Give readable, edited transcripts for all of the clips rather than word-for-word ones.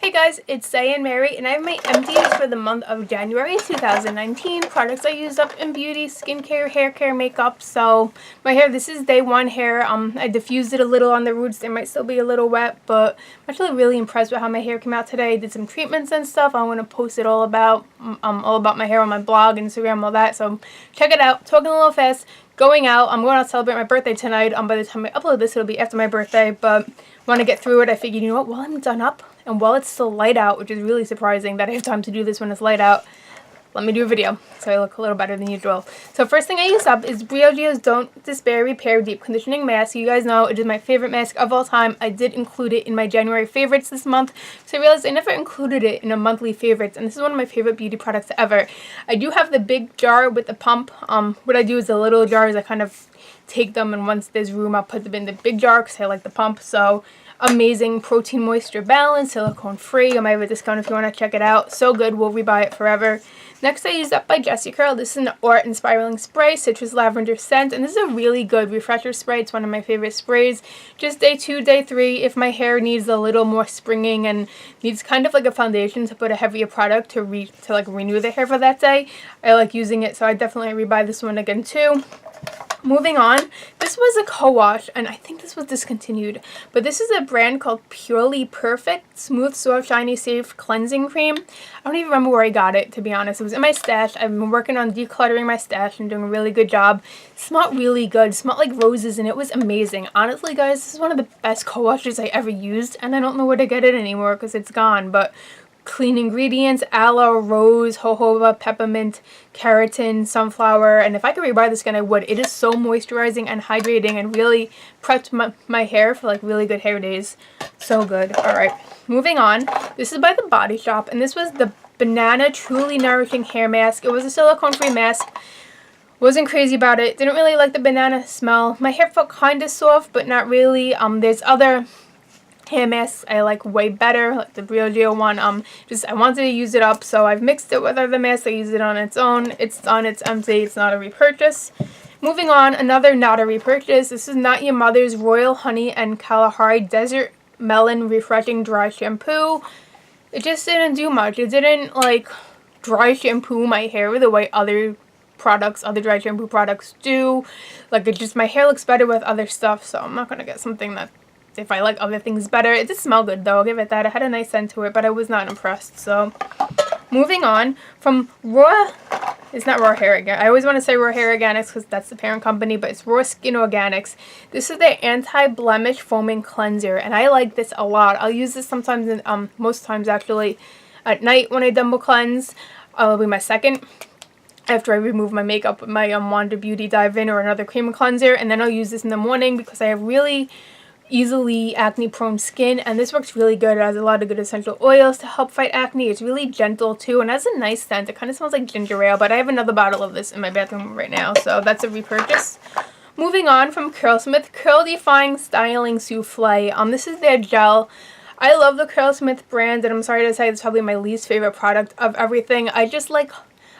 Hey guys, it's Diane Mary, and I have my empties for the month of January 2019. Products I used up in beauty, skincare, hair care, makeup. So my hair, this is day one hair. I diffused it a little on the roots. They might still be a little wet, but I'm actually really impressed with how my hair came out today. I did some treatments and stuff. I'm going to post it all about my hair on my blog, Instagram, all that. So check it out. Talking a little fast. Going out. I'm going out to celebrate my birthday tonight. By the time I upload this, it'll be after my birthday, but want to get through it. I figured, you know what, while I'm done up and while it's still light out, which is really surprising that I have time to do this when it's light out, let me do a video so I look a little better than usual. So first thing I used up is Briogeo's Don't Despair Repair Deep Conditioning Mask. You guys know it is my favorite mask of all time. I did include it in my January favorites this month, so I realized I never included it in a monthly favorites, and this is one of my favorite beauty products ever. I do have the big jar with the pump. What I do is the little jars, I kind of take them, and once there's room, I'll put them in the big jar because I like the pump. So amazing protein moisture balance, silicone free. I might have a discount if you want to check it out. So good, we'll rebuy it forever. Next I used up by Jessicurl. This is an Inspiraling spray, citrus lavender scent, and this is a really good refresher spray. It's one of my favorite sprays. Just day 2, day 3, if my hair needs a little more springing and needs kind of like a foundation to put a heavier product to renew the hair for that day, I like using it, so I definitely rebuy this one again too. Moving on, this was a co-wash, and I think this was discontinued, but this is a brand called Purely Perfect Smooth, Soft, Shiny, Safe Cleansing Cream. I don't even remember where I got it, to be honest. It was in my stash. I've been working on decluttering my stash and doing a really good job. It smelled really good. It smelled like roses, and it was amazing. Honestly, guys, this is one of the best co-washes I ever used, and I don't know where to get it anymore because it's gone, but clean ingredients: aloe, rose, jojoba, peppermint, keratin, sunflower, and if I could rebuy this again, I would. It is so moisturizing and hydrating and really prepped my hair for like really good hair days. So good. Alright, moving on. This is by The Body Shop, and this was the Banana Truly Nourishing Hair Mask. It was a silicone-free mask. Wasn't crazy about it. Didn't really like the banana smell. My hair felt kind of soft, but not really. There's other hair masks I like way better, like the Briogeo one. I wanted to use it up, so I've mixed it with other masks. I use it on its own. It's done, it's empty, it's not a repurchase. Moving on, another not a repurchase. This is Not Your Mother's Royal Honey and Kalahari Desert Melon Refreshing Dry Shampoo. It just didn't do much. It didn't like dry shampoo my hair the way other dry shampoo products do. Like, it just, my hair looks better with other stuff, so I'm not gonna get something that, if I like other things better. It did smell good though, I'll give it that. It had a nice scent to it, but I was not impressed. So moving on, from it's not Raw Hair Organics. I always want to say Raw Hair Organics because that's the parent company, but it's Raw Skin Organics. This is their Anti-Blemish Foaming Cleanser, and I like this a lot. I'll use this sometimes, most times actually, at night when I double cleanse. It'll be my second after I remove my makeup with my Wonder Beauty Dive-In or another cream cleanser, and then I'll use this in the morning because I have really easily acne prone skin, and this works really good. It has a lot of good essential oils to help fight acne. It's really gentle too, and has a nice scent. It kind of smells like ginger ale, but I have another bottle of this in my bathroom right now, so that's a repurchase. Moving on, from Curlsmith, Curl Defying Styling Souffle. This is their gel. I love the Curlsmith brand, and I'm sorry to say it's probably my least favorite product of everything.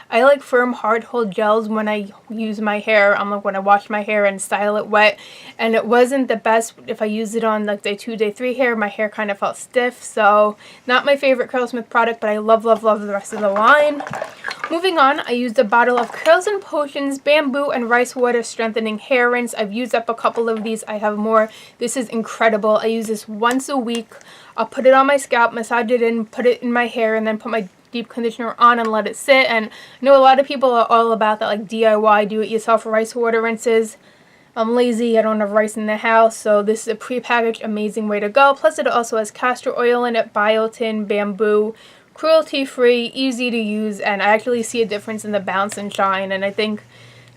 I like firm, hard hold gels when I use my hair. Like when I wash my hair and style it wet, and it wasn't the best if I used it on like day 2, day 3 hair. My hair kind of felt stiff, so not my favorite Curlsmith product, but I love the rest of the line. Moving on, I used a bottle of Curls and Potions Bamboo and Rice Water Strengthening Hair Rinse. I've used up a couple of these. I have more. This is incredible. I use this once a week. I'll put it on my scalp, massage it in, put it in my hair, and then put my deep conditioner on and let it sit. And I know a lot of people are all about that, like DIY, do-it-yourself rice water rinses. I'm lazy, I don't have rice in the house, so this is a pre-packaged amazing way to go. Plus it also has castor oil in it, biotin, bamboo, cruelty-free, easy to use, and I actually see a difference in the bounce and shine. And I think,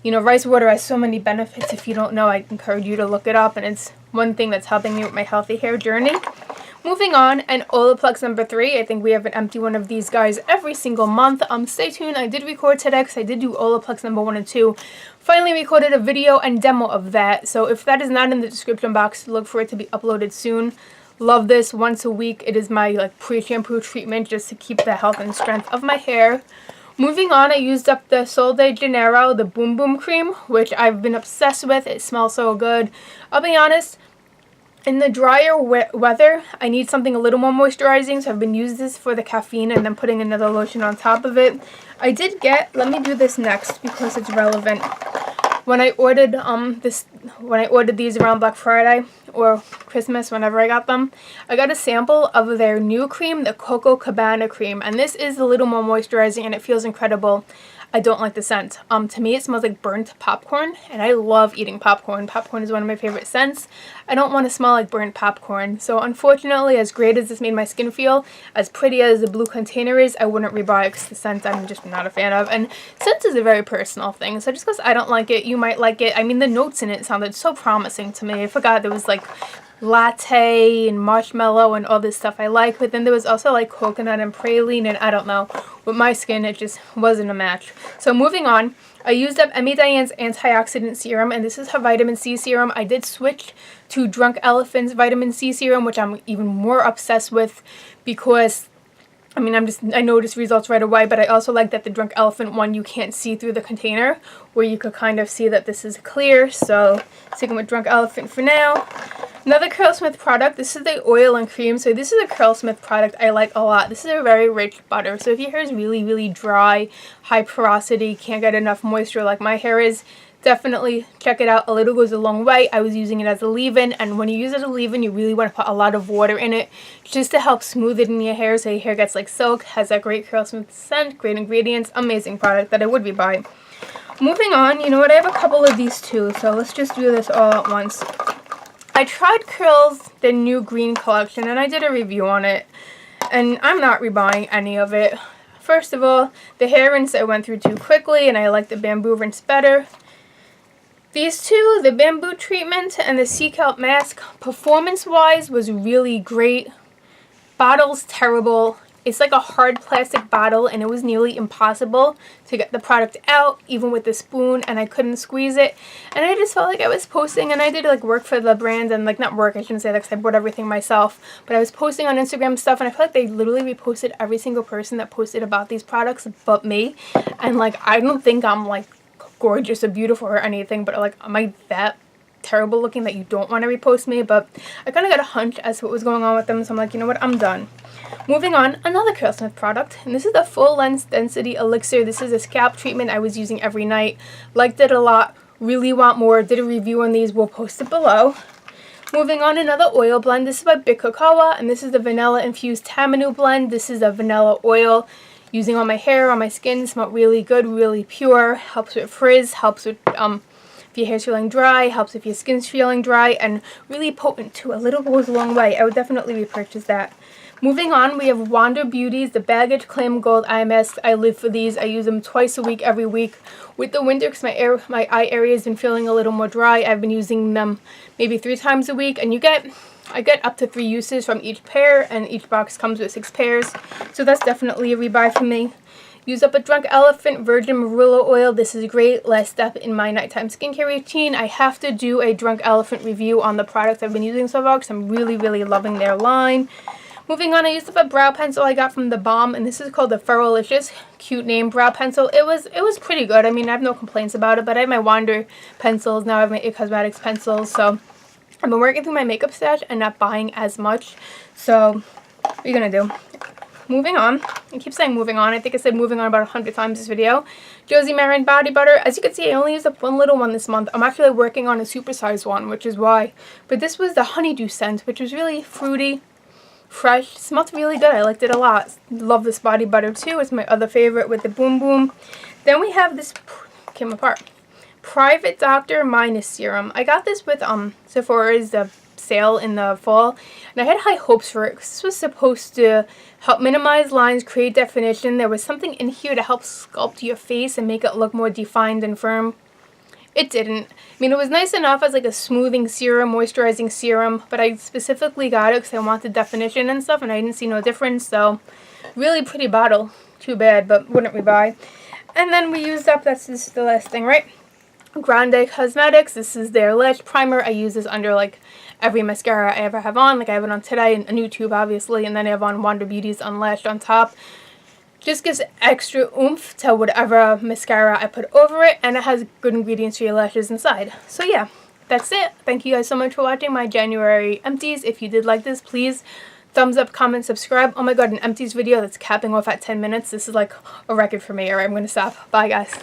you know, rice water has so many benefits. If you don't know, I encourage you to look it up, and it's one thing that's helping me with my healthy hair journey. Moving on, and Olaplex number 3. I think we have an empty one of these guys every single month. Stay tuned. I did record today because I did do Olaplex number 1 and 2. Finally recorded a video and demo of that. So if that is not in the description box, look for it to be uploaded soon. Love this once a week. It is my like pre-shampoo treatment just to keep the health and strength of my hair. Moving on, I used up the Sol de Janeiro, the Bum Bum Cream, which I've been obsessed with. It smells so good. I'll be honest, In the drier weather, I need something a little more moisturizing, so I've been using this for the caffeine and then putting another lotion on top of it. I did get, let me do this next because it's relevant. When I ordered these around Black Friday or Christmas, whenever I got them, I got a sample of their new cream, the Coco Cabana cream, and this is a little more moisturizing and it feels incredible. I don't like the scent. To me it smells like burnt popcorn, and I love eating popcorn. Popcorn is one of my favorite scents. I don't want to smell like burnt popcorn. So unfortunately, as great as this made my skin feel, as pretty as the blue container is, I wouldn't rebuy it because the scent I'm just not a fan of. And scent is a very personal thing, so just because I don't like it, you might like it. I mean, the notes in it sounded so promising to me. I forgot there was like latte and marshmallow and all this stuff I like, but then there was also like coconut and praline, and I don't know, with my skin it just wasn't a match. So moving on, I used up Diane's antioxidant serum, and this is her vitamin C serum. I did switch to Drunk Elephant's vitamin C serum, which I'm even more obsessed with because I mean, I noticed results right away, but I also like that the Drunk Elephant one, you can't see through the container, where you could kind of see that this is clear. So sticking with Drunk Elephant for now. Another Curlsmith product, this is the Oil In Cream. So this is a Curlsmith product I like a lot. This is a very rich butter. So if your hair is really, really dry, high porosity, can't get enough moisture like my hair is, definitely check it out. A little goes a long way. I was using it as a leave-in, and when you use it as a leave-in, you really want to put a lot of water in it just to help smooth it in your hair so your hair gets like silk. Has that great Curlsmith scent, great ingredients, amazing product that I would be buying. Moving on, you know what, I have a couple of these too, so let's just do this all at once. I tried Curl's, the new green collection, and I did a review on it, and I'm not rebuying any of it. First of all, the hair rinse I went through too quickly, and I like the bamboo rinse better. These two, the bamboo treatment and the sea kelp mask, performance-wise was really great. Bottle's terrible. It's like a hard plastic bottle, and it was nearly impossible to get the product out, even with the spoon, and I couldn't squeeze it. And I just felt like I was posting, and I did like work for the brand, and like not work, I shouldn't say that because I bought everything myself, but I was posting on Instagram stuff, and I feel like they literally reposted every single person that posted about these products but me. And like, I don't think I'm like gorgeous or beautiful or anything, but like, am I that terrible looking that you don't want to repost me? But I kind of got a hunch as to what was going on with them, so I'm like, you know what, I'm done. Moving on, another Curlsmith product, and this is the Full Length Density Elixir. This is a scalp treatment I was using every night. Liked it a lot, really want more. Did a review on these, we'll post it below. Moving on, another oil blend. This is by Kekoa, and this is the Vanilla Infused Tamanu blend. This is a vanilla oil using on my hair, on my skin. Smelled really good, really pure. Helps with frizz, helps with if your hair's feeling dry, helps if your skin's feeling dry, and really potent too. A little goes a long way. I would definitely repurchase that. Moving on, we have Wander Beauty's the Baggage Claim Gold Eye Masks. I live for these. I use them twice a week, every week. With the winter, because my eye area has been feeling a little more dry, I've been using them maybe 3 times a week, and I get up to 3 uses from each pair, and each box comes with 6 pairs, so that's definitely a rebuy for me. Use up a Drunk Elephant Virgin Marula oil. This is great. Last step in my nighttime skincare routine. I have to do a Drunk Elephant review on the products I've been using so far because I'm really, really loving their line. Moving on, I used up a brow pencil I got from the Balm, and this is called the Furrowlicious. Cute name, brow pencil. It was pretty good. I mean, I have no complaints about it, but I have my Wander pencils. Now I have my It Cosmetics pencils, so I've been working through my makeup stash and not buying as much. So, what are you going to do? Moving on. I keep saying moving on. I think I said moving on about 100 times this video. Josie Maran Body Butter. As you can see, I only used up one little one this month. I'm actually working on a supersized one, which is why. But this was the Honeydew scent, which was really fruity, fresh. It smelled really good. I liked it a lot. Love this body butter too. It's my other favorite with the Boom Boom. Then we have this, came apart, Private Doctor Minus Serum. I got this with Sephora's sale in the fall, and I had high hopes for it because this was supposed to help minimize lines, create definition. There was something in here to help sculpt your face and make it look more defined and firm. It didn't. I mean, it was nice enough as like a smoothing serum, moisturizing serum, but I specifically got it because I wanted definition and stuff, and I didn't see no difference. So really pretty bottle. Too bad, but wouldn't rebuy. And then we used up, this is the last thing, right? Grande Cosmetics. This is their Lash Primer. I use this under like every mascara I ever have on. Like I have it on today, a new tube obviously, and then I have on Wander Beauty's Unlashed on top. Just gives extra oomph to whatever mascara I put over it, and it has good ingredients for your lashes inside. So yeah, that's it. Thank you guys so much for watching my January empties. If you did like this, please thumbs up, comment, subscribe. Oh my god, an empties video that's capping off at 10 minutes. This is like a record for me. Alright, I'm gonna stop. Bye guys.